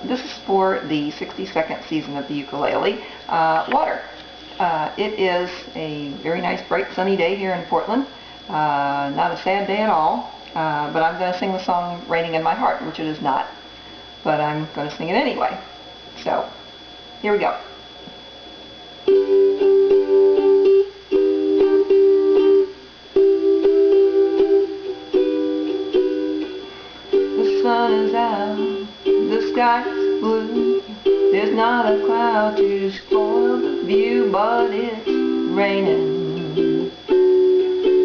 This is for the 62nd season of the ukulele, Water. It is a very nice, bright, sunny day here in Portland. Not a sad day at all, but I'm going to sing the song Raining in My Heart, which it is not, but I'm going to sing it anyway. So, here we go. The sun is out, the sky is blue, there's not a cloud to spoil the view, but it's raining,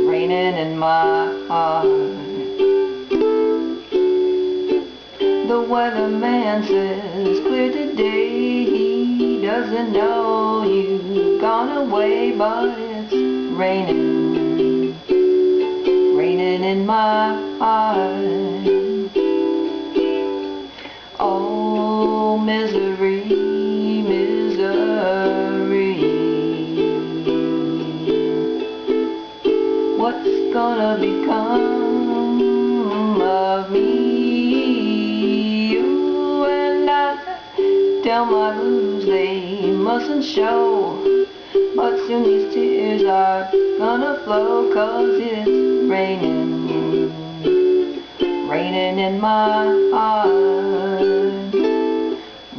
raining in my heart. The weatherman says clear today, he doesn't know you've gone away, but it's raining, raining in my heart. Oh, misery, misery, what's gonna become of me? You and I tell my blues they mustn't show, but soon these tears are gonna flow, 'cause it's raining, raining in my heart,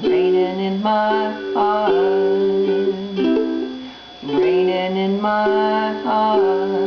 raining in my heart, raining in my heart.